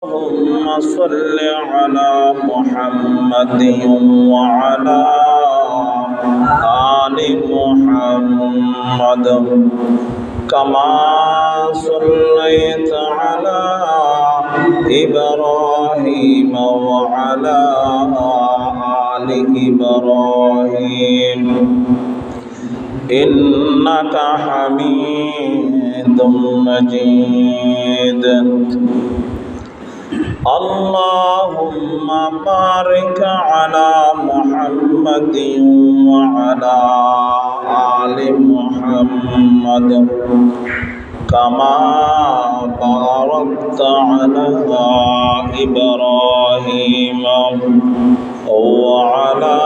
اللهم صل على محمد وعلى آل محمد كما صليت على إبراهيم وعلى آل إبراهيم إنك حميد مجيد اللهم بارك على محمد وعلى آل محمد كما باركت على إبراهيم وعلى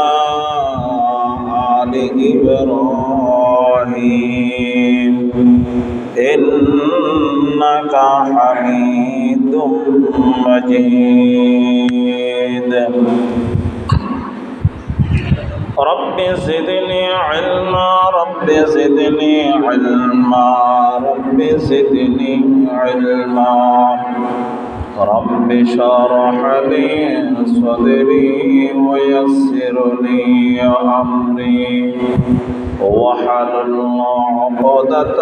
آل إبراهيم إنك حميد مجيد رب زدني علما رب زدني علما رب زدني علما رب اشرح لي صدري ويسر لي أمري واحلل عقدة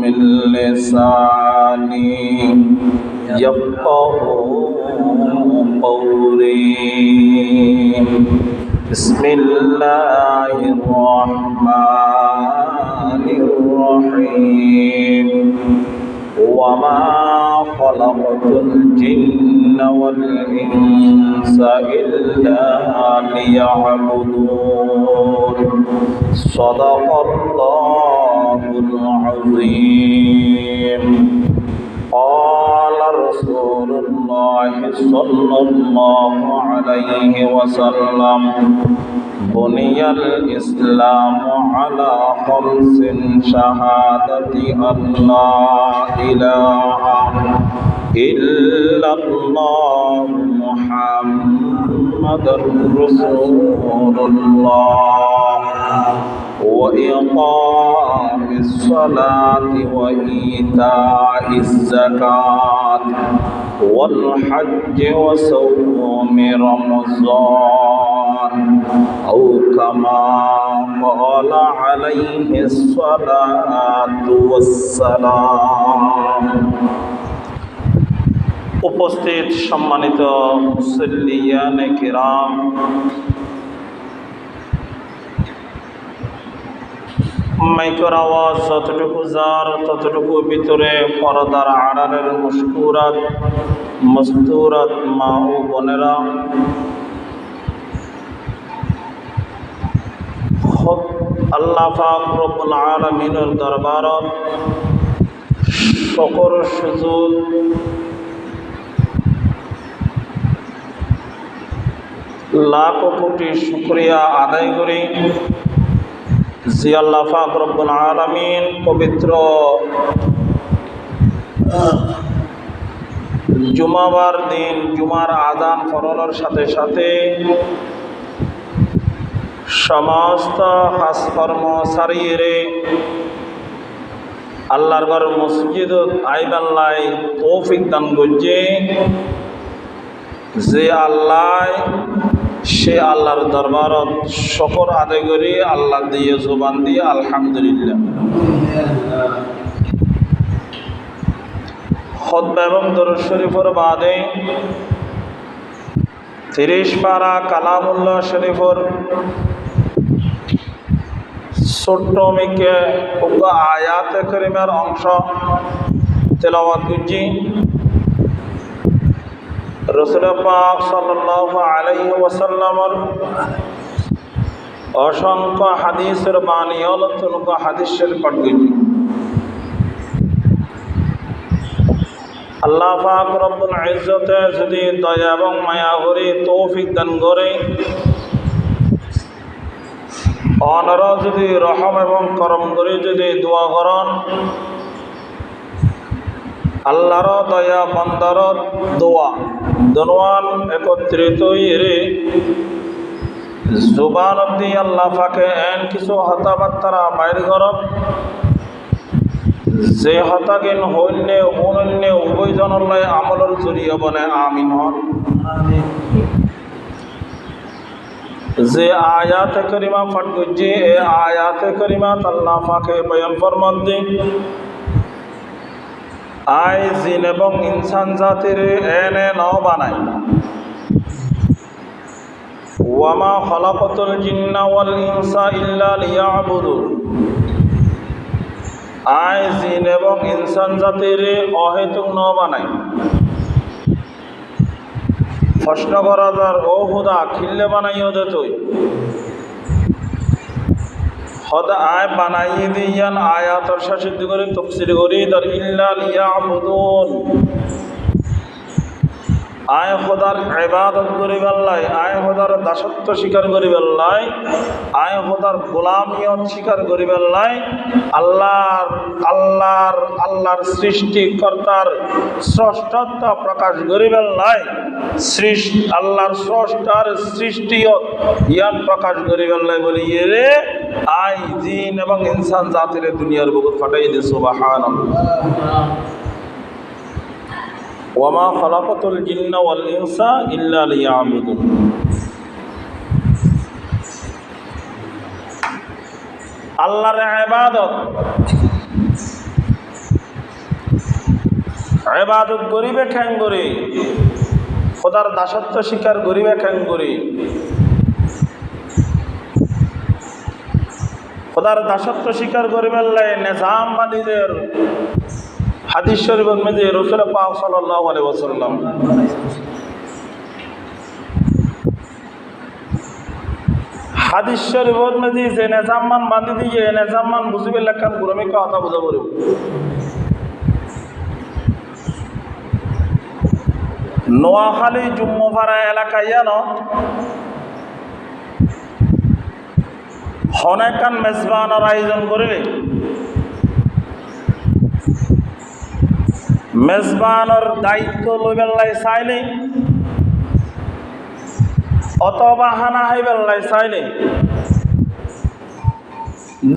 من لساني يفقهوا قولي بسم الله الرحمن الرحيم وما خلقت الجن والإنس إلا ليعبدون صدق الله العظيم قال رسول الله صلى الله عليه وسلم بني الإسلام على خمس شهادة أن لا إله إلا الله محمد رسول الله وإقام الصلاة وإيتاء الزكاة والحج وصوم رمضان أو كما قال عليه الصلاة والسلام উপস্থিত সম্মানিত মুসল্লিয়ানে কিরাম, মাইকের আওয়াজ যতটুকু যার ততটুকু ভিতরে পর্দার আড়ালের মুশকুরাত মস্তুরাত মা ও বোনেরা, আল্লাহ পাক রব্বুল আলামিনের দরবারত শুকর সুজুদ লাখ কোটি শুকরিয়া আদায় করি যে আল্লাহ পাক রব্বুল আলামিন পবিত্র জুমাবার দিন জুমার আযান ফরলের সাথে সাথে সমস্ত কাজকর্ম সারিয়ে আল্লাহর ঘর মসজিদত আইবাল্লাই তৌফিক দান করছে। যে আল্লাহ সে আল্লাহর দরবারত শুকর আদায় করি আল্লাহ দিয়ে জবান দিয়ে আলহামদুলিল্লাহ। খুতবা এবং দরুদ শরীফের বাদে 30 পারা কালামুল্লাহ শরীফের ছোট্ট মিকে আয়াত কারিমের অংশ তেলাওয়াত করছি। রাসূল পাক সাল্লাল্লাহু আলাইহি ওয়াসাল্লামের অসংখ্য হাদিসের বাণী অলৌকিক হাদিস শরীফ পাঠ করছি। আল্লাহ পাক রব্বুল ইজ্জতে যদি দয়া এবং মায়া করে তৌফিক দান করে, অনরা যদি রহম এবং করম করে যদি দোয়া করেন, আল্লাহর দয়া বান্দার দোয়া দনওয়ান একত্রিত হয়ে জুবান অব্দি আল্লাহ পাকে এন কিছু হতাবার্তারা বাইর করব যে হতাগিন হইলে অনন্য উভয়জনলৈ আমলৰ জৰিয় বনে আমিন হন। যে আয়াত করিমা পাঠ করছি এ আয়াত করিমা আল্লাহ পাকে বয়ান ফরমাতে আয় জিন এবং ইনসান জাতির এনে ন বানায় ওয়ামা খলাকতুল জিন্না ওয়াল ইনসা ইল্লা লিয়াবুদুন। আয় জিন এবং ইনসান জাতির অহেতুক ন বানায়। প্রশ্ন করা যার ও হুদা খিল্লে বানাইও দে তুই হদা আয় বানাইয়ে দিয়ান আয়াতর শাসিত করে তফসির করি তার ইল্লা লিয়াবুদুন। আয় খোদার ইবাদত করিবার লাই, আয় খোদার দাসত্ব স্বীকার করিবার লাই, আয় খোদার গোলামিয়ত স্বীকার করিবার লাই আল্লাহর সৃষ্টিকর্তার স্রষ্টত্ব প্রকাশ করিবার লাই আল্লাহর স্রষ্টার সৃষ্টিয়ত ইয়ান প্রকাশ করিবার লাই বলি রে আয় জিন এবং ইনসান জাতির দুনিয়ার বুকুত ফাটাই দে সুবহানাল্লাহ। ওয়ামা খলাকতুল জিন্না ওয়াল ইনসা ইল্লা লিয়াবুদুন। আল্লাহর ইবাদত করিবে কেন করে, খোদার দাসত্ব স্বীকার করিবে কেন করে। খোদার দাসত্ব স্বীকার করিবার লাগে নিজাম বাদীদের হাদিস শরীফের মধ্যে রাসূল পাক সাল্লাল্লাহু আলাইহি ওয়াসাল্লাম হাদিস শরীফের মধ্যে যে নিজামান বাঁধি দিয়ে নিজামান বুঝিবে লেখান গুরমি কথা বুঝা পড়ব। নোয়াখালী জুম্মপাড়া এলাকায় জানো হনেকান মেজবানের আয়োজন করিলে মেজবানের দায়িত্ব লইবেলাই চাইলে অথবা হানা হাইবেলাই চাইলে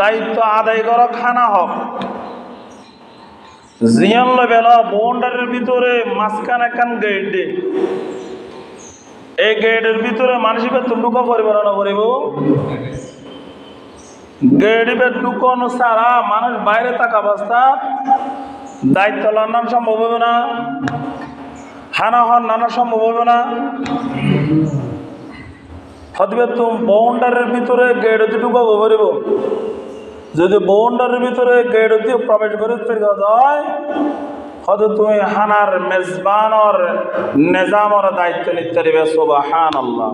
দায়িত্ব আদায় করা খানা হোক জিয়ান লইবেল বাউন্ডারির ভিতরে মাঝখান একখান গেট দে, এই গেটের ভিতরে মানুষের ঢুকা করিব না করিব। গেটিবে ঢুকানো ছাড়া মানুষ বাইরে থাকা অবস্থা দায়িত্ব লন্ডন সম্ভব হবে না, হানা হন নানা সম্ভব হবে না। হতবে তুমি বাউন্ডারির ভিতরে গেট ঢুকাবো পারিব, যদি বাউন্ডারির ভিতরে গেট দিয়ে প্রবেশ করে ফিরে যায় হয়তো তুমি হানার মেজবানর নিজামর দায়িত্ব নিতে পারবে। সুবহানাল্লাহ।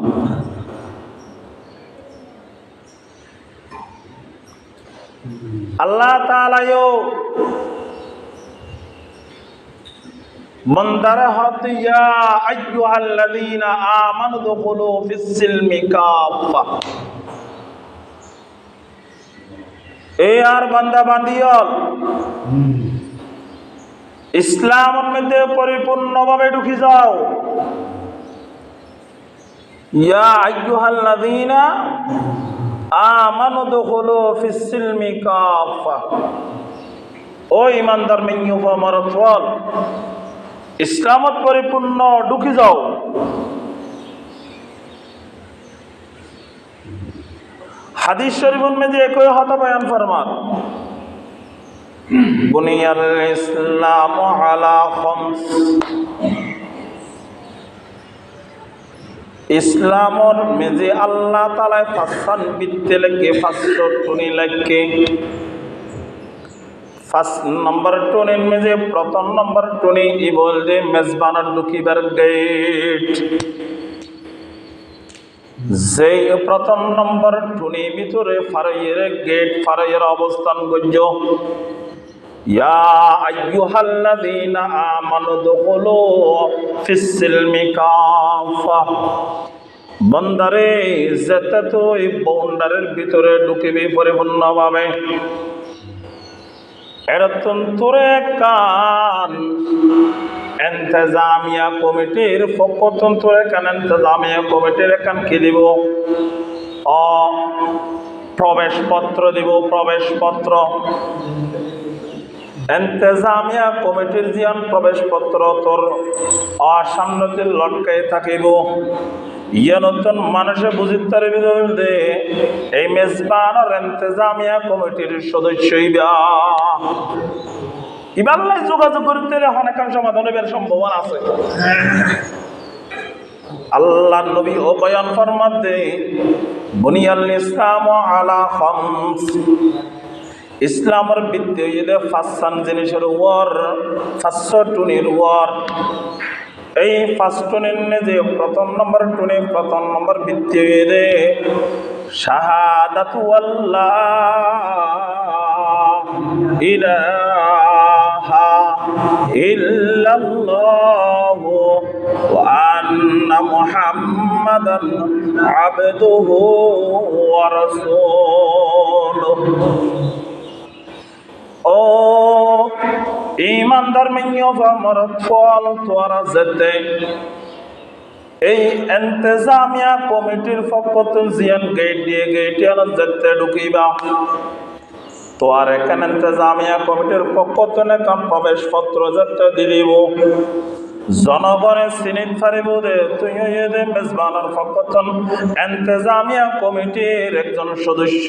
আল্লাহ তাআলাও মন্দারে হত ইয়া আইয়ুহাল্লাযীনা আমানু দুখুলু ফিস-সিলমি কাফা। এ আর বান্দা বান্দিয়ল ইসলামের মধ্যে পরিপূর্ণভাবে ঢুকে যাও। ইয়া আইয়ুহাল্লাযীনা আমানু দুখুলু ফিস-সিলমি কাফা। ও ইমানদার মেন্যু ফমরতওয়াল ইসলামত পরিপূর্ণ ঢুকে যাও। হাদিস শরীফের মধ্যে একই কথা বয়ান ফরমান বুনিয়াল ইসলামু আলা খামস। ইসলামর মেজে আল্লাহ তাআলা ফাসান বিতে লাগে ফাসর টুনি লাগে। ফার্স্ট নম্বর টুনির মেজে প্রথম নম্বর টুনি ই বলতে মেজবানের ঢুকিবার গেট। যে প্রথম নম্বর টুনি ভিতরে ফারাইয়ের গেট ফারাইয়ের অবস্থান গজ্জ ইয়া আইয়ুহাল্লাযীনা আমানু দুখুলু ফিস-সিলমি কাফা। বান্দারে যেতে তুই বাউন্ডারির ভিতরে ঢুকিবি পরিপূর্ণভাবে। এরকম তোরে কান এন্তেজামিয়া কমিটির পক্ষতন তোরে কান এন্তেজামিয়া কমিটির কান কি দিব প্রবেশপত্র দিব। প্রবেশপত্র এন্তেজামিয়া কমিটির জিয়ান প্রবেশপত্র তোর অসান্নতির লটকাই থাকিব ইয়ে নতুন মানুষে বুঝিতার বিরুদ্ধে এই মেজবানের এন্তেজামিয়া কমিটির সদস্য ইবাল্লাই যোগাযোগ করতে অনেক সমাধানের সম্ভাবনা আছে। আল্লাহ নবী ও বয়ান ফরমাতে বুনিয়াল ইসলাম আলা খামস, ইসলামের ভিত্তি হইলে পাঁচখান জিনিসের ওর পাঁচশো টুনির ওর। এই পাঁচ টুনির যে প্রথম নম্বর টুনি, প্রথম নম্বর ভিত্তি হইলে শাহাদাতু আল্লাহ ইলাহা ইল্লাল্লাহু ওয়া আন্না মুহাম্মাদান আবদুহু ওয়া রাসূলুহু। ও ইমানদার মেনিও মরদ ফল তোরা যেতে এই এন্তেজামিয়া কমিটির পক্ষ জিয়ান গেট দিয়ে গেটে যেতে ঢুকিবা তোর এখানে এন্তেজামিয়া কমিটির পক্ষ থেকে প্রবেশপত্র যেতে দিলিব জনগণের চিনিত পারিব দে তুই মেজবানের পক্ষ এন্তেজামিয়া কমিটির একজন সদস্য।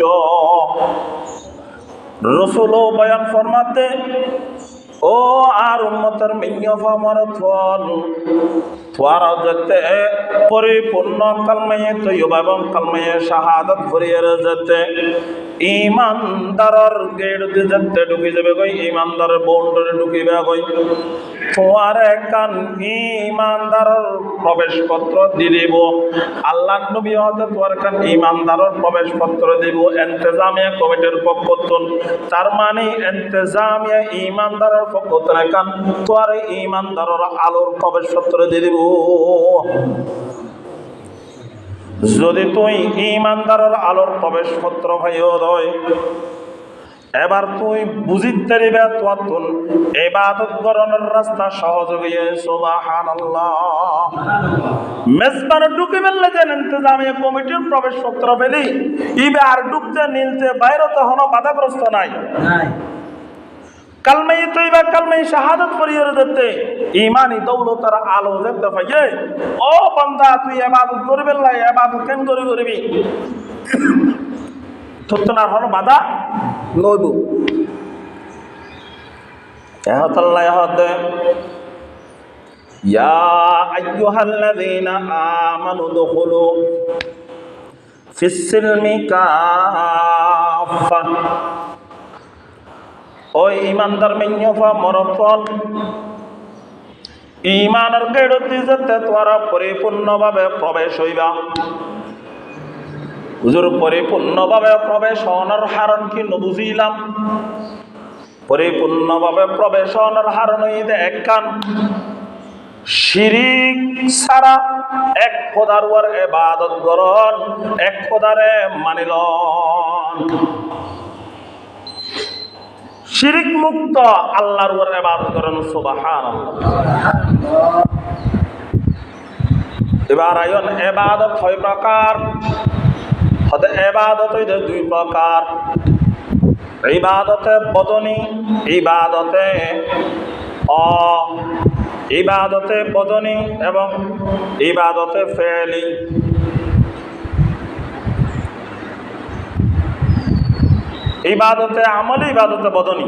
রসুল বয়ান ফরমাতে ও আর উম্মতের মিনিয়ফা মারাথন তোরা যেতে পরিপূর্ণ কালমায়ে তৈয়বা এবং কালমায়ে শাহাদাত ভরিয়ে যেতে ইমানদারের গেট দিয়ে যেতে ঢুকি যাবে গই, ইমানদারের বন্ডরে ঢুকিবে গই। তোমার কান ইমানদারের প্রবেশপত্র দিয়ে দিব। আল্লাহ নবী হতে তোমার কান ইমানদারের প্রবেশপত্র দিব এন্তেজামিয়া কমিটির পক্ষ থেকে। তার মানে এন্তেজামিয়া ইমানদারের পক্ষ থেকে কান তোমার ইমানদারের আলোর প্রবেশপত্র দিয়ে দিব। যদি তুই ইমানদারের আলোর প্রবেশপত্র ভাইও দয়, এবার তুই বুঝিতে দিবে তোর ইবাদত করার রাস্তা সহজ হয়ে। সুবহানাল্লাহ। মেজবানে ঢুকে ফেললে যে ইন্তেজামিয়া কমিটির প্রবেশপত্র পেলি ইবে আর ঢুকতে নিলতে বাইরে তো কোনো বাধাগ্রস্ত নাই। কালমাই তৈবা কালমাই শাহাদাত পড়িয়ে দিতে ইমানি দৌলতের আলো দেখতে পাইয়ে ও বান্দা তুই ইবাদত করবে না, ইবাদত কেন করবি তোর হলো বাধা নইব। এহতাল্লাহ এহতে ইয়া আইয়ুহাল্লাযীনা আমানু দুখুলু ফিস সিলমি কাফা। ও ইমানদার মেনিয়ফা মরফল ইমানের গেড়তি যেতে তোরা পরিপূর্ণভাবে প্রবেশ হইবা। হুজুর পরিপূর্ণভাবে প্রবেশ হওয়ার হারণ কি নবুঝিলাম? পরিপূর্ণভাবে প্রবেশ হওয়ার হারণ হইতে এক কান শিরিক ছাড়া এক খোদার ওর ইবাদত করন, এক খোদারে মানিলন। শিরিক মুক্ত আল্লাহর ওর ইবাদত করেন। সুবহানাল্লাহ। এবার আয়ন ইবাদত হয় প্রকার, হতে ইবাদত হইতে দুই প্রকার। ইবাদতে বদনী, ইবাদতে ইবাদতে বদনী এবং ইবাদতে ফেলি। ইবাদতে আমলি, ইবাদতে বদনী।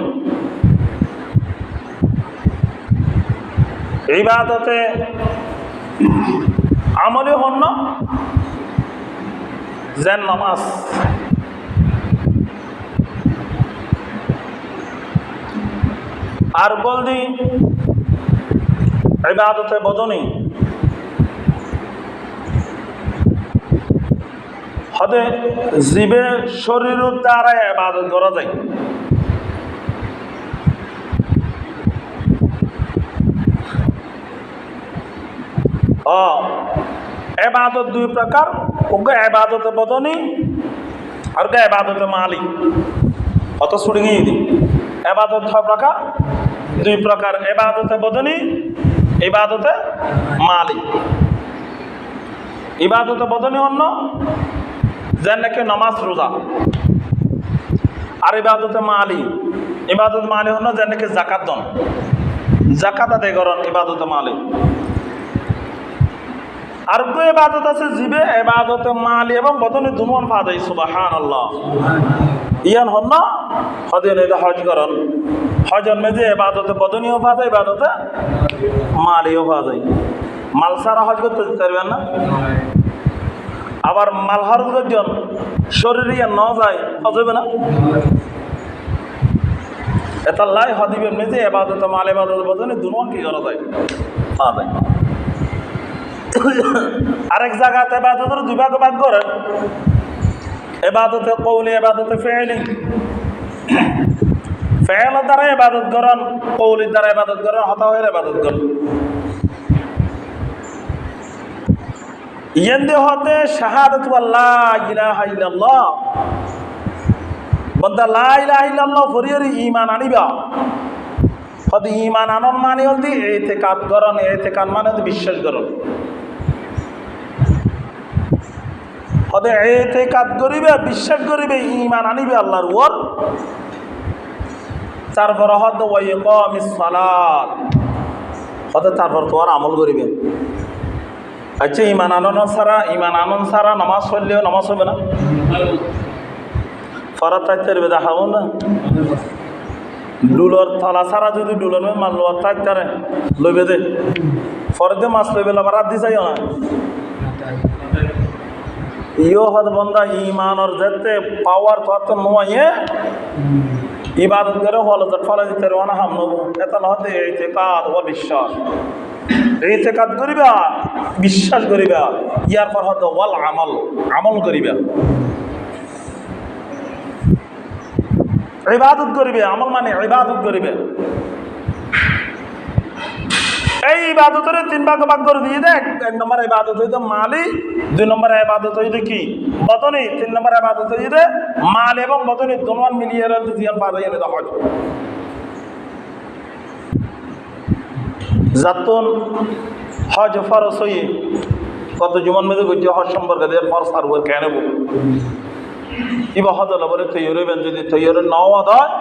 ইবাদতে আমলি হন যেন নামাজ, আর বলদি ইবাদতে বদনী হতে জীবে শরীরের দ্বারা ইবাদত করা যায়। ইবাদত দুই প্রকার, ওকে ইবাদতে বদনী আর কে ইবাদতে মালি। অত ছুড়ে গিয়ে দিই ইবাদত ছয় প্রকার, দুই প্রকার ইবাদতে বদনী, ইবাদতে মালি। ইবাদতে বদনী অন্য যেন নাকি নামাজ রোজা, আর ইবাদতে মালি ইবাদত মালে হন যেনেকে জাকাত দন, জাকাত আদায় করেন ইবাদত মালে। আর তো ইবাদত আছে জিবে ইবাদতে মালি এবং বদনে দুমন ফাদাই সুবহানাল্লাহ। ইয়ান হন না হদিন এটা হজ করেন, হজের মেঝে ইবাদতে বদনীয় ফাদাই ইবাদতে মালিও ফাদাই। মাল সারা হজ করতে পারবেন না, আবার মাল হরজ করছেন শরীরে ন যায় হজ হবে না। এটা লাই হদিবের মেঝে ইবাদতে মাল ইবাদতে বদনে দুমন কি করা যায় ফাদাই। আরেক জায়গাতে ইবাদতের দুই ভাগ ভাগ করেন, ইবাদতে কওলি ইবাদতে ফি'লি। ফি'লের দ্বারা ইবাদত করেন, কওলির দ্বারা ইবাদত করেন, হতা হয়ে ইবাদত করেন। ইয়েন্দে হতে শাহাদাতু আল্লাহ ইলাহা ইল্লাল্লাহ, বন্দা লা ইলাহা ইল্লাল্লাহ ফরিয়ারি ঈমান আনিবা। হদি ঈমান আনন মানে হলদি ইতিকাদ করেন, ইতিকাদ মানে বিশ্বাস করেন। হদে ইতিকাদ করিবে, বিশ্বাস করিবে, ঈমান আনিবে আল্লাহর উপর। তারপর হদ ওয়া ইকামিস সালাত, হদে তারপর তোমার আমল করিবে। আচ্ছা ঈমান আনন ছাড়া নামাজ পড়লেও নামাজ হবে না, ফরাত তাইতে দেখাবো না। ডুলর থলা ছাড়া যদি ডুলর মাছ লোয়ার তাইতারে লইবে দে ফরদে মাছ লইবে আবার রাত দি চাইও না। ইও হদ বন্দা ঈমানর যেতে পাওয়ার তত নয়ে ইবাদত করে হলো যে ফলা দিতে রানা হাম নবো। এটা হতে ইতিকাদ ও বিশ্বাস, ইতিকাদ করিবা, বিশ্বাস করিবা। ইয়ার পর হতো ওয়াল আমল, আমল করিবা, ইবাদত করিবে। আমল মানে ইবাদত করিবে। এই ইবাদতের তিন ভাগ ভাগ করে দিয়ে দেয়। এক নম্বর ইবাদত হইতে মালি, দুই নম্বর ইবাদত হইতে কি বদনি, তিন নম্বর ইবাদত হইতে মাল এবং বদনি দুনোয়ান মিলিয়ে জিয়ান বাজাই এনে দেওয়া হয়। যাতুন হজ ফরজ হই কত জীবন মেঝে গজ্য হজ সম্পর্কে দেয় ফরজ আর ওর কেন ইবা হদ বলে তৈরি বেন, যদি তৈরি নাও হয়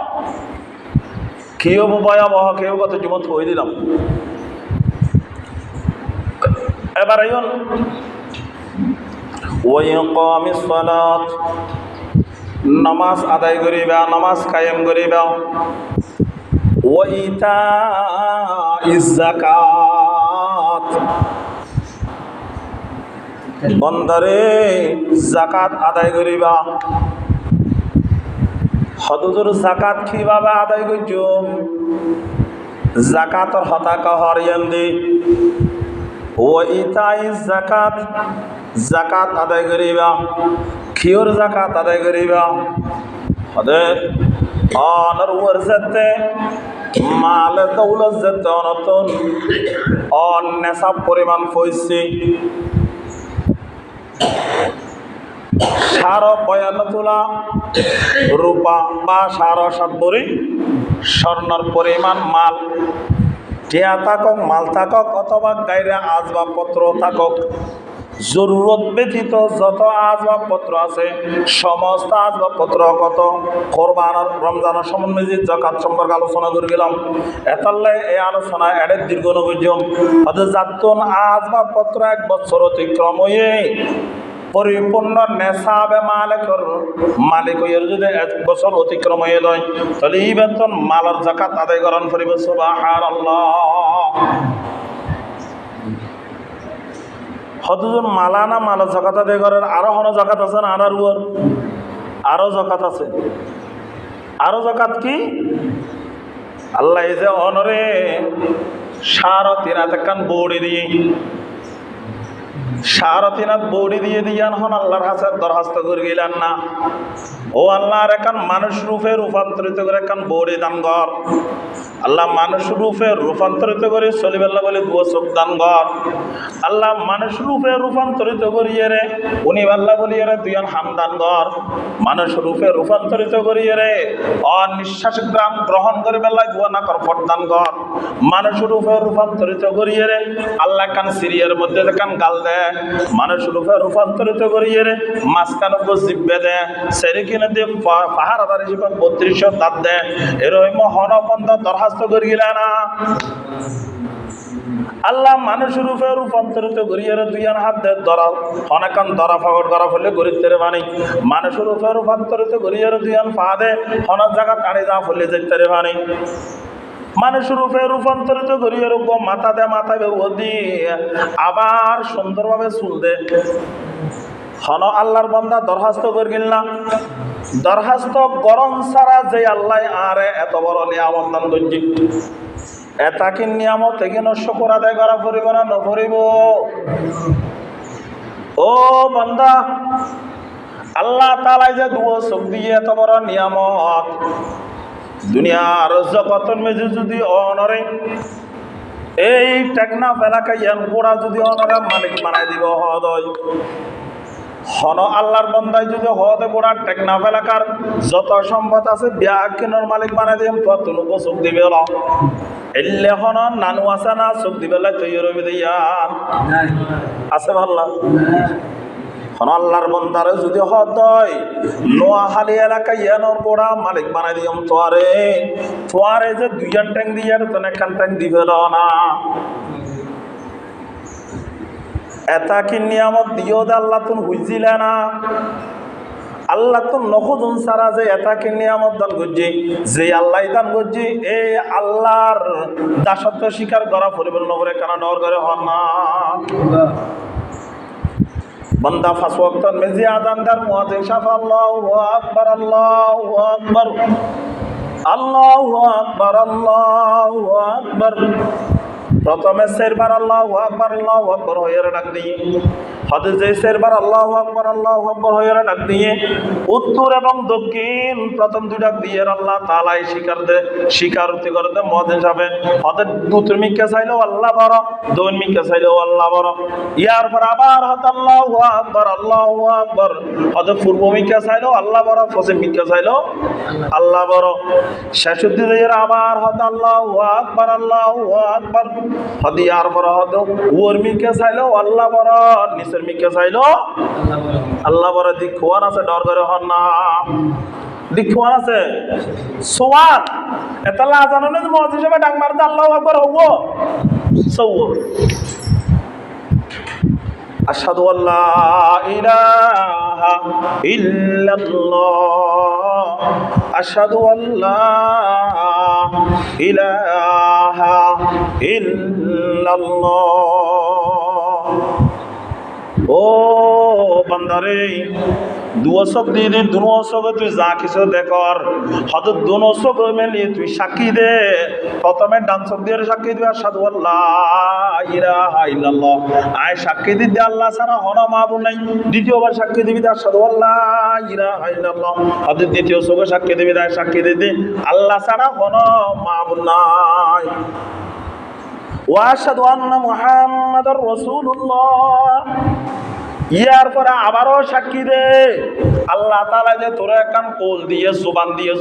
কেউ ভয়াবহ, কেউ কত জীবন থই দিলাম। এবার আইন ওয়া ইকামিস সালাত, নামাজ আদায় করিবা, নামাজ কায়েম করিবা। ওয়া ইতাইজ যাকাত, বন্দারে যাকাত আদায় করিবা। হদুজুর যাকাত কিভাবে আদায় করছ? যাকাতর হতা কাহর ইয়ান্দি ওয়া ইতাইজ যাকাত, যাকাত আদায় করিবা। কিয়র যাকাত আদায় করিবা? হদে অনর ওর যেতে মাল দৌলত যেতে অনতন অন নেশাব পরিমাণ পয়সি সার ৫২ তোলা রূপা বা সার ৭ ভরি স্বর্ণর পরিমাণ মাল, টিয়া থাকক, মাল থাকক অথবা গাইরা আসবাবপত্র থাকক, জরুরত ব্যতীত যত আসবাবপত্র আছে সমস্ত আসবাবপত্র কত কোরবানের রমজানের সম্বন্ধে যাকাত সম্পর্কে আলোচনা করে গেলাম। এতাল্লাই এই আলোচনা এডের দীর্ঘ নবীজম অর্থাৎ যাতুন আসবাবপত্র ১ বছর অতিক্রম হয়ে পরিপূর্ণ নেশাবে মালিক হইয়ার যদি ১ বছর অতিক্রম হয়ে যায় তাহলে এই বেতন মালার যাকাত আদায় করান করিব। সুবহানাল্লাহ। হদুজন মালা না মালা যাকাত আদায় করার আরো হন যাকাত আছে না? আরো যাকাত আছে। আরো যাকাত কি? আল্লাহ এই যে অনরে ৩.৫ হাত বৌড়ি দিয়ে ৩.৫ হাত বৌড়ি দিয়ে দিয়ান হন আল্লাহর কাছে দরখাস্ত করে গেলেন না, ও আল্লাহর একান মানুষ রূপে রূপান্তরিত করে একান বৌড়ি দান কর। আল্লাহ মানুষ রূপে রূপান্তরিত করে চলিবেল্লা বলে দুয়া চোখ দান কর। আল্লাহ মানুষ রূপে রূপান্তরিত করিয়ে রে উনি আল্লাহ বলিয়ে রে দুই হাম দান কর। মানুষ রূপে রূপান্তরিত করিয়ে রে অনিঃশ্বাস গ্রাম গ্রহণ করে বেলায় দুয়া না কর ফট দান কর। মানুষ রূপে রূপান্তরিত করিয়ে রে আল্লাহ কান সিরিয়ার মধ্যে কান গাল দে। মানুষ রূপে রূপান্তরিত করিয়ে রে মাঝখানে জিব্বে দে সেরে কিনে দিয়ে পাহাড় আধার হিসেবে 3200 দাঁত দে। এরকম হনবন্ধ দরখাস্ত করি গেলে না আল্লাহ মানুষ রূপে রূপান্তরিত করিয়ে দুই হাত দে ধরা অনেকান ধরা ফাগড় করা ফলে গরিব তেরে বানি। মানুষ রূপে রূপান্তরিত করিয়ে দুই পা দে অনেক জায়গা টানে যা ফলে যেতে বানি। মানুষ রূপে রূপান্তরিত করিয়ে রূপ মাথা দে মাথা বেউ দিয়ে আবার সুন্দরভাবে চুল দে। হন আল্লাহর বান্দা দরখাস্ত করে গেল দরখাস্ত গরম ছাড়া যে আল্লাহ আরে এত বড় নিয়ামত দান করছি এটাকে নিয়ামত এখানে শুকর আদায় করা পড়িব না নপড়িব? ও বান্দা আল্লাহ তাআলা যে দুয়া চোখ দিয়ে এত বড় নিয়ামত দুনিয়ার জগতের মেজে যদি অনরে এই টেকনাফ এলাকায় গোড়া যদি অনরে মালিক বানাই দিব হদয় হন আল্লাহর বন্দায় যদি হতে গোড়া টেকনাফ এলাকার যত সম্পদ আছে বিয়া কিনোর মালিক বানাই দিম তো তুলুকো চোখ দিবে এলে হন নানু আছে না চোখ দিবে তৈরি রবি দিয়া আছে ভাল্লা হন আল্লাহর বন্দারে যদি হতয় নোয়াখালী এলাকায় ইয়ানোর গোড়া মালিক বানাই দিম তোয়ারে যে দুইজন ট্যাঙ্ক দিয়ে তো একখান ট্যাঙ্ক দিবে না এটা কি নিয়ামত দিও দে আল্লাহ তুমি বুঝছিলে না? আল্লাহ তো নখুজন সারা যে এটা কি নিয়ামত দান করছি যে আল্লাহ দান করছি এই আল্লাহর দাসত্ব স্বীকার করা পরিবর্তন করে কেন ডর করে হন না বন্দা ফাঁস ওয়াক্ত মেজি আদান দার মুয়াজ্জিন সাফ আল্লাহু আকবার আল্লাহু আকবার আল্লাহু আকবার আল্লাহু আকবার। প্রথমে শেরবার আল্লাহু আকবার হয়ে ডাক দিয়ে হদে শেরবার আল্লাহু আকবার হয়ে ডাক দিয়ে উত্তর এবং দক্ষিণ প্রথম দুই ডাক দিয়ে আল্লাহ তাআলাই স্বীকারোক্তি করে দে মুয়াজ্জিন সাহেব হদে দুতর মিকে চাইলেও আল্লাহ বড় দুই মিকে চাইলেও আল্লাহ বড়। ইয়ার পর আবার হদ আল্লাহু আকবার হদে পূর্ব মিকে চাইলেও আল্লাহ বড় পশ্চিম মিকে চাইলেও আল্লাহ বড়। শেষ দিকে আবার হদ আল্লাহু আকবার হদিয়ার বড় হদ ওর মিকে চাইলেও আল্লাহ বড় নিচের মিকে চাইলেও আল্লাহ বড়। দীক্ষান আছে ডর করে হন না দীক্ষান আছে সোয়ান এটা লাজানো না মত হিসেবে ডাক মারতে আল্লাহু আকবার হব সৌ আশহাদু আল্লা ইলাহা ইল্লাল্লাহ আশহাদু আল্লা ইলাহা ইল্লাল্লাহ। ও বান্দারে দুয়া চোখ দিয়ে দে দুনো চোখে তুই যা কিছু দেখর হয়তো দুনো চোখ মেলিয়ে তুই সাক্ষী দে। প্রথমে ডান চোখ দিয়ে সাক্ষী দিবি আশহাদু আল্লা ইলাহা ইল্লাল্লাহ আয় সাক্ষী দিতে আল্লাহ ছাড়া হন মাবুদ নাই। দ্বিতীয়বার সাক্ষী দিবি আশহাদু আল্লা ইলাহা ইল্লাল্লাহ হয়তো দ্বিতীয় চোখে সাক্ষী দিবি সাক্ষী দিতে আল্লাহ ছাড়া হন মাবুদ নাই। ওয়া আশহাদু আন্না মুহাম্মাদার রাসূলুল্লাহ ইয়ার পরে আবারও সাক্ষী দে আল্লাহ তাআলা যে তোরা একখান কোল দিয়ে জুবান দিয়ে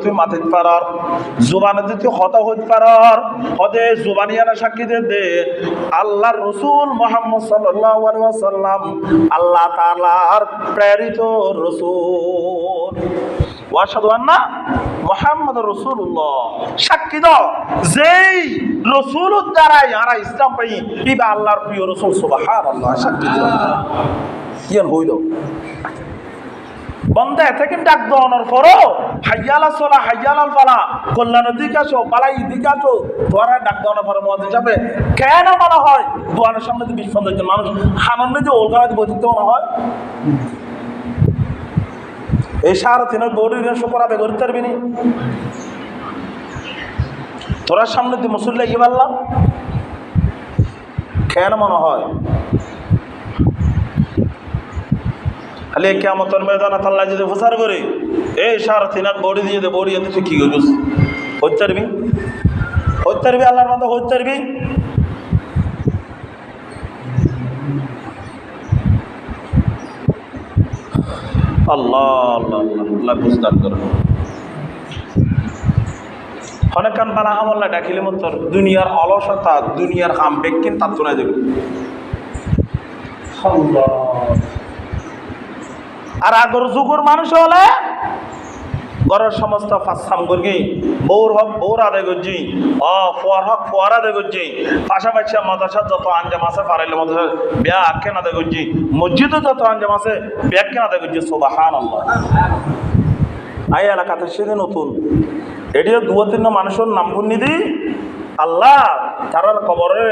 তুই মাথিত পারার জুবানে তুই হতা হইতে পারার হদে জুবানিয়ানা সাক্ষী দে আল্লাহর রাসূল মুহাম্মদ সাল্লাল্লাহু আলাইহি ওয়াসাল্লাম আল্লাহ তাআলার প্রেরিত রাসূল। ওয়া আশহাদু আন্না মুহাম্মাদুর রাসূলুল্লাহ সাক্ষী দাও যেই রাসূলের দ্বারা যারা ইসলাম পাই ইবা আল্লাহর প্রিয় রাসূল সুবহানাল্লাহ সাক্ষী দাও ইয়ান হইল বন্দা থেকে ডাক দোয়ানোর পরও হাইয়ালা সোলা হাইয়ালাল ফালা কল্যাণের দিকে আসো পালাই দিকে আসো তোরা ডাক দেওয়ানোর পরে মুয়াজ্জিন সাহেব কেন মনে হয় দোয়ানের সামনে যে 20-50 জন মানুষ হানন্দে যে ওলগালাতে বসতে মনে হয় এই 3.5 বড়ির শুকর আদায় করতে পারবি নি? তোরা সামনে তুই মুসল্লি কি বললাম কেন মনে হয় খালি কিয়ামতের ময়দানে আল্লাহ যদি প্রচার করে এই 3.5 বড়ি দিয়ে দে বড়ি তুই কি করবি করতে পারবি? হইতে পারবি আল্লাহর বান্দা হইতে পারবি আল্লাহ আল্লাহ আল্লাহ বুঝদার করে অনেকক্ষণ বালা আমল্লা ডাকিলে মতো দুনিয়ার অলসতা দুনিয়ার হাম বেকিন তার তোলা দেবে আর আগর যুগের মানুষ হলে ঘরের সমস্ত ফাঁসাম করি বৌর হক বৌর আদায় করছি ফোয়ার হক ফোয়ার আদায় করছি পাশাপাশি মাদ্রাসার যত আঞ্জাম আছে পারাইলে মাদ্রাসা বিয়া আখ্যান আদায় করছি মসজিদে যত আঞ্জাম আছে ব্যাখ্যান আদায় করছি সুবহানাল্লাহ আই এলাকাতে সেদিন নতুন এটিও দু তিন মানুষের নাম পুণ্যি দি আল্লাহ তারার কবরে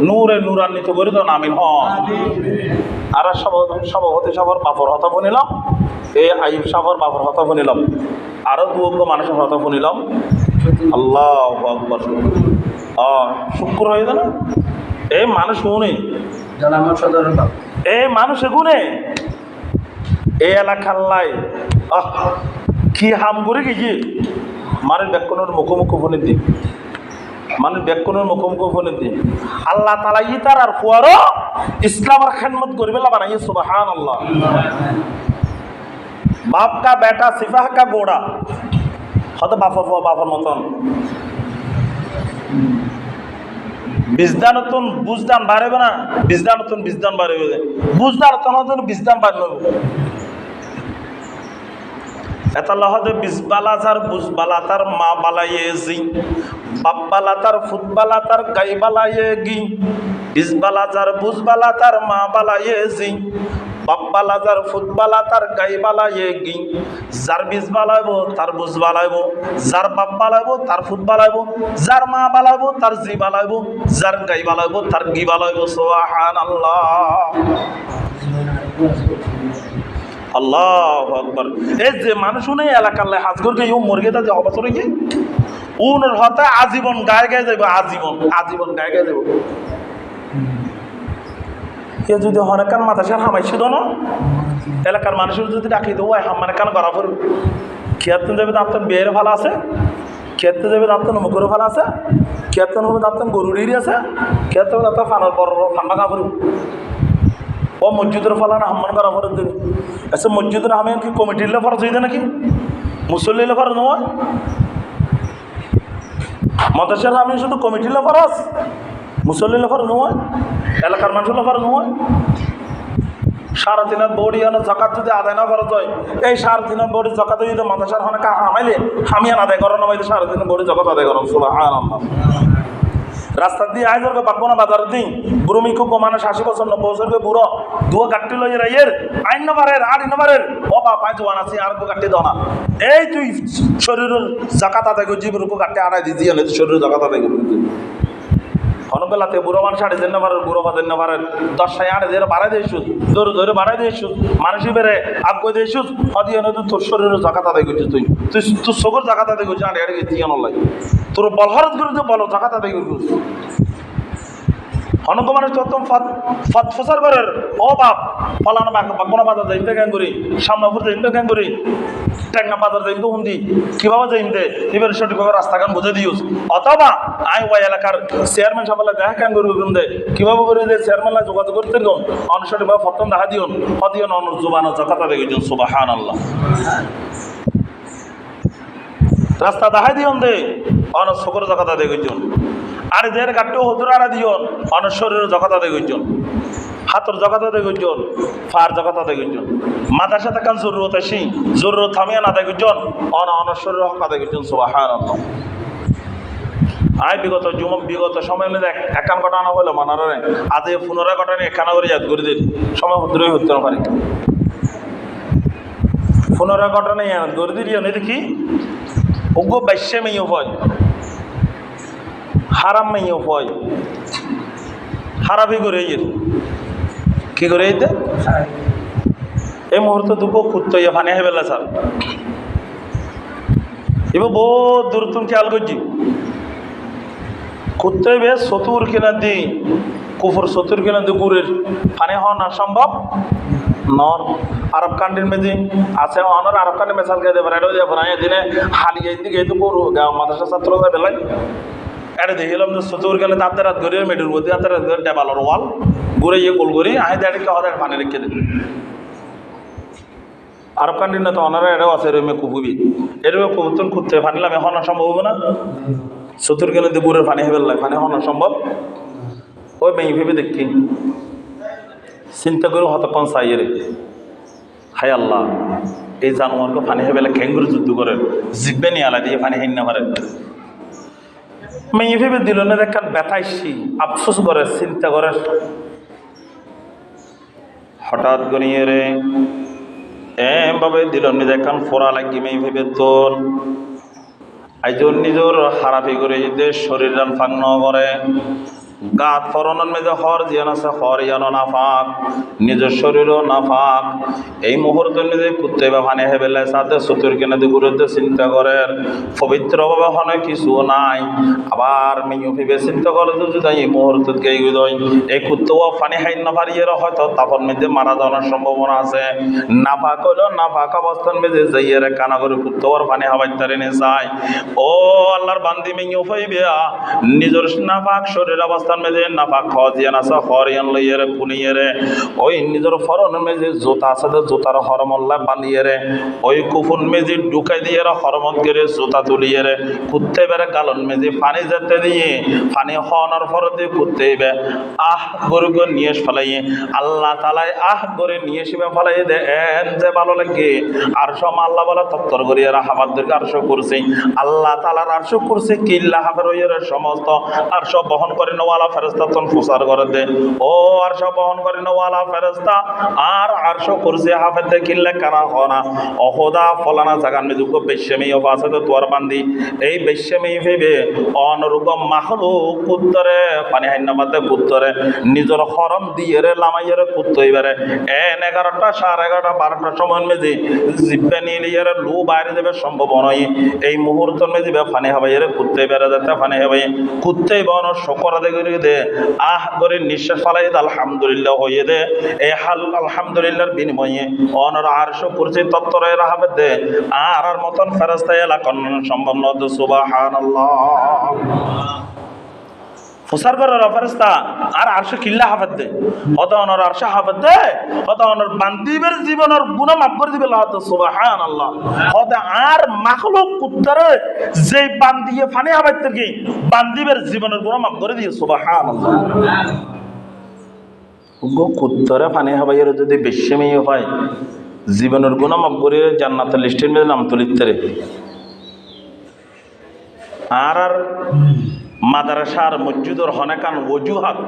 নূরে নূরান্বিত করে তো নামিন আর সভাপতি সাহর বাপর হতা শুনিলাম এই আইব সাহর বাপর হতা শুনিলাম আরো দু মানুষের হতা শুনিলাম আল্লাহ আকবার শুক্র হয়ে গেল এই মানুষ শুনে এই মানুষ গুনে এই এলাকার লাই কি হাম করে গেছি মানুষ ব্যাকরণের মুখোমুখি ফোনের দিন মানুষ ব্যাকরণের মুখোমুখি ফোনের দিন আল্লাহ তালা ইতার আর ফুয়ারও ইসলামের খেদমত করবে বানাইয়ে সুবহানাল্লাহ বাপ কা বেটা সিপাহ কা গোড়া হয়তো বাপর ফুয়া বাপর মতন বিজদান নতুন বুঝদান বাড়বে না বিজদান নতুন বিজদান বাড়বে বুঝদান নতুন বিজদান বাড়বে এটা লহদে বিজবালা তার বুঝবালা তার মা বালাইয়ে জি বাপবালা তার ফুটবালা তার গাই বালাইয়ে গি বিজবালা তার বুঝবালা তার মা বালাইয়ে জি বাপবালা তার ফুটবালা তার গাই বালাইয়ে গি যার বীজ বালাইব তার বুঝ বালাইব যার বাপ বালাইব তার ফুট বালাইব যার মা বালাইব তার জি বালাইব যার গাই বালাইব তার গি বালাইব সুবহানাল্লাহ আল্লাহু আকবার এই যে মানুষ নেই এলাকার লাই হাজ করবে ও মরগে তা যে অবসর হয়ে উনর হতে আজীবন গায়ে গায়ে যাইব আজীবন গায়ে গায়ে যাইব এ যদি হনেকান মাথাসার হামাইছিল না এলাকার মানুষের যদি ডাকি দেবো হামানে কান করা পড়বে খেয়াতে যাবে আপনার বিয়ের ভালো আছে খেতে যাবে আপনার মুখের ভালো আছে খেতে হবে আপনার গরুরির আছে খেতে হবে আপনার ফানার বড় ফান্ডা কাপড় ও মসজিদের ফলানা হাম্মান করা ফরজ দেবে আচ্ছা মসজিদের আমি কি কমিটির ফরজ হইতে নাকি মুসল্লির ফরজ নয় মাদ্রাসার আমি শুধু কমিটির ফরজ মুসল্লির ফরজ নয় এলাকার মানুষের ফরজ নয় সারা দিনের বড়ি আনা জাকাত যদি আদায় না করা যায় এই সারা দিনের বড়ি জাকাত যদি মাদ্রাসার হনে হামাইলে হামিয়ান আদায় করানো হয়তো সারা দিনের বড়ি জাকাত আদায় করানো সুবহানাল্লাহ রাস্তা দিয়ে আয় ধরবে পাকবো না বাজার দিন বুড়ো মিখু মানুষ 80 বছর 90 বছরকে বুড়ো দুয়া গাঠটি লইয়ে রাইয়ের 8 নম্বরের 8 নম্বরের ও বাবা জোয়ান আছে আর গাঠটি দাও না এই তুই শরীরের জাকাত আদায় করে জীবন গাঠটি আড়াই দিয়ে না শরীরের জাকাত আদায় করবি হনবেলাতে বুড়ো মানুষ 8 নম্বরের বুড়ো 5 নম্বরের 10 8 দিয়ে বাড়াই দিয়েছ ধরে ধরে বাড়াই দিয়েছ মানুষই বেড়ে আগ্য দিয়েছ হদিয়ে নয় তোর শরীরের জাকাত আদায় করছিস তুই তোর সবর জাকাত আদায় করছিস আড়ে আড়ে দিয়ে নলাই তোর বলহরত করে তো বলো জাকাত আদায় করছিস হনক মানুষ প্রথম ফসার করের ও বাপ ফলানো বাগনা বাজার যাইতে কেন করি সামনাপুর যাইতে কেন করি টেকনা বাজার যাইতে হুন্দি কিভাবে যাইতে এবার সঠিকভাবে রাস্তাখান বুঝে দিওস অথবা আই ওয়াই এলাকার চেয়ারম্যান সাহেব দেখা কেন করবি দে কিভাবে করে যে চেয়ারম্যানরা যোগাযোগ করতে গম অনসঠিকভাবে প্রথম দেখা দিওন হদিয়ন অন জুবানা জাকাত আদায় করছেন সুবহানাল্লাহ রাস্তা দেখা দিওন দে অন শকর জাকাত আদায় করছেন আর দের গাট্টো হদুর আড়া দিওন অনেক শরীরের জগৎ আদায় করছেন হাতর জগৎ আদায় করছেন ফার জগৎ আদায় করছেন মাথার সাথে কান জরুরত আসি জরুরত থামিয়ান আদায় করছেন অনেক শরীরের হক আদায় করছেন সুবহানাল্লাহ আয় বিগত সময় মধ্যে একান ঘটনা হলো মানার আজ এই 15 ঘটনা এখানে করে ইয়াদ করে দিন সময় হদ্রই হতে পারে 15 ঘটনা ইয়াদ করে দিও না দেখি ওগো বাইশে মেয়ে হয় হারাম মেয়ে হয় হারাবি করে কি করে এই মুহূর্তে দুপো খুঁজতে ফানে হে বেলা স্যার এবার বহুত দূর তুমি খেয়াল করছি খুঁজতে বে চতুর কিনা দি কুফুর চতুর কিনা দি গুড়ের ফানে হওয়া না সম্ভব নর আরব কান্ট্রির মেজি আছে অনর আরব কান্ট্রি মেসাল খেয়ে দেবে এটাও দিয়ে দিনে হালিয়ে দিকে এই তো করু মাদ্রাসা ছাত্র বেলায় এটা দেখিলাম যে চতুর গেলে তাতে রাত ঘুরে মেডুর মধ্যে তাতে রাত ঘুরে ডেবালোর ওয়াল ঘুরে ইয়ে গোল করি আহে দেড়কে হদের পানি রেখে দেবে আরব কান্ট্রি না তো ওনারা এটাও আছে এরমে কুকুবি এরমে কুবুতন খুঁজতে পানিলাম এখন সম্ভব হবে না চতুর গেলে তো গুড়ের পানি হেবেল লাগে পানি হওয়া সম্ভব ওই মেয়ে ভেবে দেখি চিন্তা করে হতক্ষণ চাইয়ে রে হাই আল্লাহ এই জানোয়ারকে পানি হেবেলে খেঙ্গুর যুদ্ধ করে জিব্বে নিয়ে আলা দিয়ে পানি হেন না পারে মেয়ে ভেবে দিল না দেখান ব্যথাইছি আফসোস করে চিন্তা করে হঠাৎ গনিয়ে রে এভাবে দিল নি দেখান ফোড়া লাগি মেয়ে ভেবে তোর আইজন নিজের হারাপি করে দেশ শরীর রান ফাং ন করে গাত ফরনের মেজে হর জিয়ান আছে হর ইয়ান নাফাক নিজের শরীরও নাফাক এই মুহূর্তে নিজে কুত্তে বা পানি হেবেলে সাথে চতুর কেনে ঘুরে চিন্তা করেন পবিত্রভাবে হনে কিছু নাই আবার মেয়ে ভেবে চিন্তা করে যদি এই মুহূর্তে গেই দই এই কুত্তেও পানি খাই না পারিয়ে হয়তো তাপন মেঝে মারা যাওয়ার সম্ভাবনা আছে নাফাক হইল নাফাক অবস্থান মেঝে যাইয়ে কানা করে কুত্তেওয়ার পানি হাবাই তারে নিয়ে যায় ও আল্লাহর বান্দি মেয়ে হইবে নিজের নাফাক শরীর অবস্থা মেজে নাফাক খজিয়ান আছে হরিয়ান লইয়ে পুনিয়ে রে ওই নিজের ফরন মেজে জোতা আছে জোতার হরমল্লা বাঁধিয়ে রে ওই কুফুন মেজে ঢুকাই দিয়ে হরমত গেরে জোতা তুলিয়ে রে কুত্তে বেড়ে গালন মেজে পানি যেতে দিয়ে পানি হওয়ার ফরতে কুত্তে বে আহ গরু গো নিয়ে ফেলাইয়ে আল্লাহ তালাই আহ করে নিয়ে এসে ফেলাই দে এন যে ভালো লাগে আর সব আল্লাহ বলা তত্তর করিয়ে হাবাদদেরকে আরশ করছে আল্লাহ তালার আরশ করছে কিল্লা হাবের সমস্ত আরশ বহন করে নেওয়া ফেরেস্তা তখন প্রচার করে দে ও আরশ বহন করে নেওয়ালা ফেরেস্তা আর আরশ করছে হাফের দে কিল্লে কানা হনা অহদা ফলানা জাগান মেজুক বেশ্যেমি আছে তো তোর বান্দি এই বেশ্যেমি ভেবে অনরূপম মাখলু কুত্তরে পানি হান্নামাতে কুত্তরে নিজের হরম দিয়ে রে লামাইয়ের কুত্তই বেড়ে এন 11টা 11:30 12টার সময় মেজি জিব্বে নিয়ে লিয়ে লু বাইরে যাবে সম্ভব নয় এই মুহূর্ত মেজি পানি হাবাইয়ের কুত্তে বেড়ে যেতে পানি হাবাই কুত্তেই বন শকর দে আহ করে নিঃশ্বাস ফালাই আলহামদুলিল্লাহ হয়ে দে এই হাল আলহামদুলিল্লাহর বিনিময়ে অনর আরশ করছে তত্তরে রাহাবে দে আর মতন ফেরেশতা এলাকন সম্ভব নদ সুবহানাল্লাহ ফুসার করে ফেরেশতা আর আরশ কিল্লা হাফেজ দে হদ অনর আরশ হাফেজ দে হদ অনর বান্দিবের জীবনের গুনাহ মাফ করে দিবে আল্লাহ সুবহানাল্লাহ হদ আর মাখলুক কুত্তারে যে বান্দিয়ে ফানি হাফেজ থেকে বান্দিবের জীবনের গুনাহ মাফ করে দিয়ে সুবহানাল্লাহ গো কুত্তারে ফানি হাবাইয়ের যদি বেশ্যমেই হয় জীবনের গুনাহ মাফ করে জান্নাতের লিস্টের মধ্যে নাম তুলিতে রে আর মাদ্রাসার মসজিদর হনেকান ওজুহাত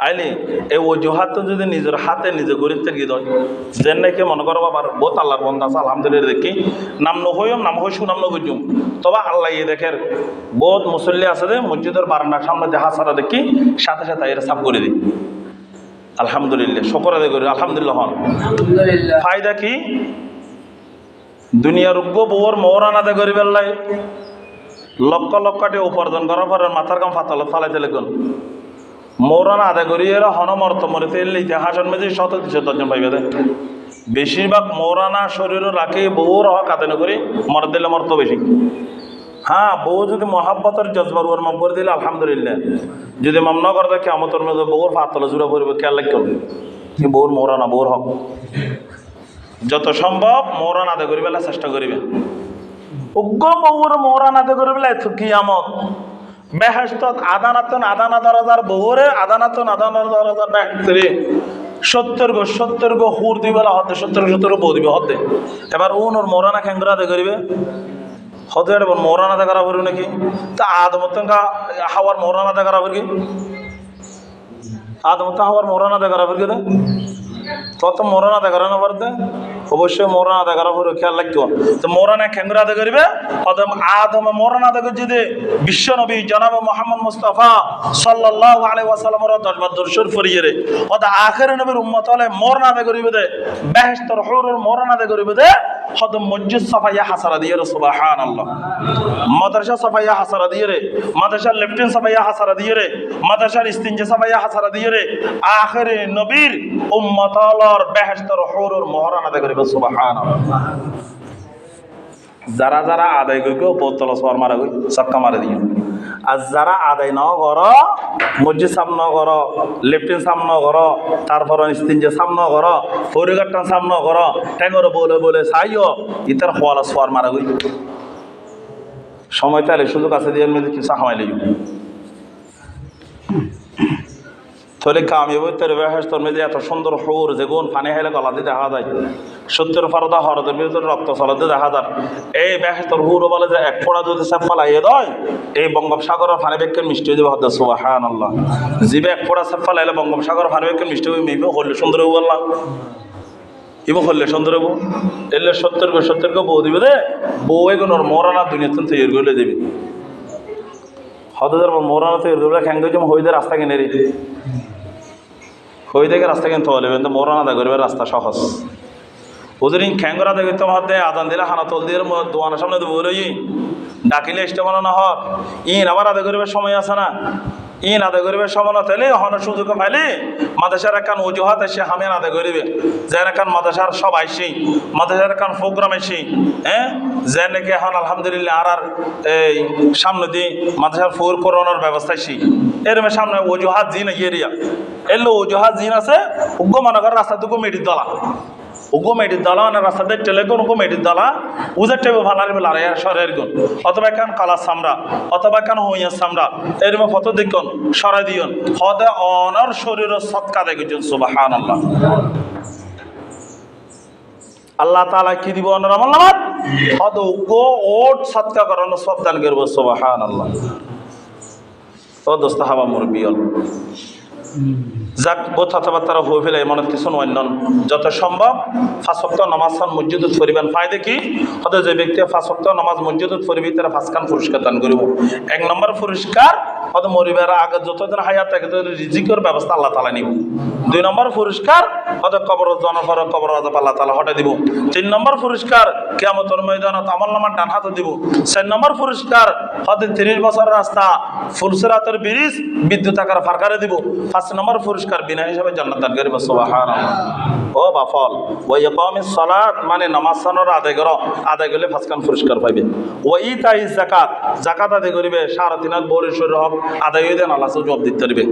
আইলে এই ওজুহাত তো যদি নিজের হাতে নিজে গড়ে থেকে দেয় যেন নাকি মনে করো বাবার বহুত আল্লাহর বন্ধা আছে আলহামদুলিল্লাহ দেখি নাম নহইম নাম হই সুনাম নগুজুম তবে আল্লাহ ইয়ে দেখের বহুত মুসল্লি আছে যে মসজিদের বারান্দার সামনে দেখা সারা দেখি সাথে সাথে এর সাফ করে দিই আলহামদুলিল্লাহ শুকর আদায় করি আলহামদুলিল্লাহ হন ফায়দা কি দুনিয়ার উগ্র বউর মৌরান আদায় করি বেল্লাই লক্ষ লক্ষটি উপার্জন করার পরে মাথার কাম ফাতালত ফালাইতে লেগুন মৌরানা আদায় করি এরা হনমর্ত মরিতে এলে ইতিহাসের মেঝে 100-200 জন পাইবে দেয় বেশিরভাগ মৌরানা শরীরও রাখে বউর হক আদায় করি মর দিলে মর্ত বেশি হ্যাঁ বউ যদি মহাব্বতের জজবার ওর মাম করে দিলে আলহামদুলিল্লাহ যদি মাম না করে দেখে আমার তোর মধ্যে বউর ফাতলে জুড়ে পড়বে খেয়াল রাখতে হবে বউর মৌরানা বউর হক যত সম্ভব মৌরানা আদায় করিবে চেষ্টা করিবে উগ্র বউর মৌরান আদায় করে বেলা এত কিয়ামত বেহেশতত আদানাতন আদানা দরজার বউরে আদানাতন আদানা দরজার বেহেশতরে 70 গো হুর দিবেলা হতে 70 বউ দিবে হতে এবার ওর মৌরানা খেঙ্গরা আদায় করিবে হতে এবার মৌরান আদায় করা পড়বে নাকি তা আদমতন হাওয়ার মৌরান আদায় করা পড়বে আদমত হাওয়ার মৌরান আদায় করা পড়বে তত মৌরান আদায় করানো পারতে অবশ্যই মৌরান আদায় করা পড়বে খেয়াল রাখতে তো মৌরানা খেঙ্গুর আদায় করিবে আদম মৌরান আদায় করে যদি বিশ্ব নবী জনাব মোহাম্মদ মুস্তাফা সাল্লাল্লাহু আলাইহি ওয়াসাল্লামের 10 বার দরুদ শরীফ পড়িয়ে রে ওদা আখির নবীর উম্মত হলে মৌরান আদায় করিবে দে বেহেশতের হুরুর মৌরান আদায় করিবে দে হদ মসজিদ সাফাইয়া হাসারা দিয়ে রে সুবহানাল্লাহ মাদ্রাসা সাফাইয়া হাসারা দিয়ে রে মাদ্রাসার লেফটেন সাফাইয়া হাসারা দিয়ে রে মাদ্রাসার ইস্তিনজা সাফাইয়া হাসারা দিয়ে রে আখির নবীর উম্মত হলর বেহেশতের হুরুর মৌরান আদায় করিবে সুবহানাল্লাহ যারা যারা আদায় করিকে বোতল সর মারা গই সক্কা মারা দিয়ে আর যারা আদায় ন কর মসজিদ সামন কর লেফটিন সামন কর তারপর ইস্তিনজে সামন কর পরিগারটান সামন কর ট্যাঙ্গর বলে বলে চাইও ইতার হওয়ালা সোয়ার মারা গই সময় তাহলে সুযোগ আছে দিয়ে কিছু হামাই লাগবে তাহলে কামি বইতে বেহেশতর মেয়েদের এত সুন্দর হুর যে গুণ পানি হেলে গলাতে দেখা যায় সত্যের ফারদা হরদের ভিতরে রক্ত চলাতে দেখা যায় এই বেহেশতর হুর বলে যে এক ফোড়া যদি সে ফেলাইয়ে দেয় এই বঙ্গোপসাগরের পানি বেগকে মিষ্টি হয়ে যাবে হতে সুবহানাল্লাহ জিবে এক ফোড়া সে ফেলাইলে বঙ্গোপসাগরের পানি বেগকে মিষ্টি হয়ে মেয়ে হলে সুন্দর হবো বললাম ইবো হলে সুন্দর হবো এলে সত্যেরকে বউ দিবে দে বউ এগুলোর মরানা দুনিয়াতে তৈরি করে দেবে হদের মরানা তৈরি করবে খ্যাঙ্গে যেমন হইদের রাস্তা কিনে রে হই দেখে রাস্তা কিনতে হলে কিন্তু মরানা আদা করবে রাস্তা সহজ ওদের খ্যাঙ্গর আদা করতে মধ্যে আদান দিলে হানা তল দিয়ে দোয়ানোর সামনে তো বলে ডাকিলে স্টেপ বানানো হয় ইন আবার আদা করবে সময় আছে না ইন আদা করবে সময় না তাহলে হনের সুযোগ পাইলে মাদ্রাসার একখান অজুহাত এসে হামিয়ান আদা করবে যেন একখান মাদ্রাসার সব আইসি মাদ্রাসার একখান প্রোগ্রাম এসি হ্যাঁ যে নাকি এখন আলহামদুলিল্লাহ আর এই সামনে দিয়ে মাদ্রাসার ফোর করানোর ব্যবস্থা এসি এরমে সামনে অজুহাত জিন এরিয়া এলো অজুহাত জিন আছে উগ্র মনে করেন রাস্তাটুকু মেডির দলা উগ্র মেডির দলা না রাস্তাতে টেলেগুন উগ্র মেডির দলা উজের টেবে ভালার বেলার সরের গুণ অথবা একখান কালার সামরা অথবা একখান হইয়ার সামরা এরমে ফটো দেখুন সরাই দিয়ন হদে অনর শরীরের সৎকা দেখেছেন সুবহানাল্লাহ আল্লাহ তাআলা কি দিব অনর আমল নামাত হদ উগ্র ওট সৎকা করানো সব দান করব সুবহানাল্লাহ ও দোস্ত হাবা মুরবিয়ল যাক কথাবার্তা হয়ে ফেলে এমন কিছু নয় যত সম্ভব 5 ওয়াক্ত নামাজ মসজিদত পড়িবেন ফায়দা কি হয়তো যে ব্যক্তি 5 ওয়াক্ত নামাজ মসজিদত পড়িবে তারা 5 খান পুরস্কার দান করিব 1 নম্বর পুরস্কার হয়তো মরিবার আগে যতদিন হায়াত থাকে রিজিকের ব্যবস্থা আল্লাহ তাআলা নিব 2 নম্বর পুরস্কার হয়তো কবর জনফর কবর আযাব আল্লাহ তাআলা হটাই দিব 3 নম্বর পুরস্কার কিয়ামতের ময়দানে আমলনামা ডান হাতে দিব 4 নম্বর পুরস্কার হয়তো 30 বছর রাস্তা ফুলসিরাতের ব্রিজ বিদ্যুৎ আকার ফারকারে দিব 5 নম্বর পুরস্কার বিনা হিসাবে জান্নাত দান করিব সুবহানাল্লাহ ও বাফল ওয়া ইকামিস সালাত মানে নামাজ সানোর আদায় করো আদায় করলে 5 খান পুরস্কার পাইবে ওয়া ইতাইজ যাকাত যাকাত আদায় করিবে 3.5 হাত বরিশর হক আদায় হইলে আল্লাহ জবাব দিতে দিবে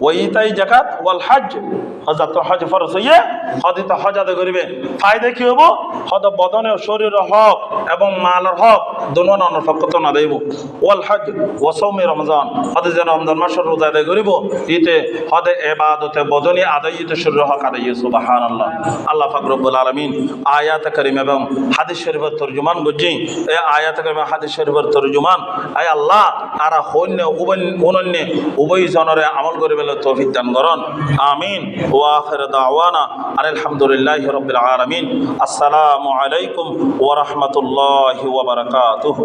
ওয়া ইতাই যাকাত ওয়াল হজ হযরত হজ ফরজ হইয়ে হদিত হজ আদায় করিবে ফায়দা কি হবো হদ বদনের শরীরের হক এবং মালের হক দুনো নফকত না দেব ওয়াল হজ ওয়া সাওমি রমজান হদ যে রমজান মাসের রোজা আদায় করিব ইতে হদ ইবাদতে বদনি আদায়তে শরীরের হক আদায় সুবহানাল্লাহ আল্লাহ পাক রব্বুল আলামিন আয়াত কারিমা এবং হাদিস শরীফের তরজুমান বুঝি এই আয়াত কারিমা হাদিস শরীফের তরজুমান আয় আল্লাহ আর হন্য উভয় জনরে আমল করিবে তৌফিক দান করুন আমিন ওয়া আখির দাওয়ানা আলহামদুলিল্লাহি রাব্বিল আলামিন আসসালামু আলাইকুম ওয়া রাহমাতুল্লাহি ওয়া বারাকাতুহু।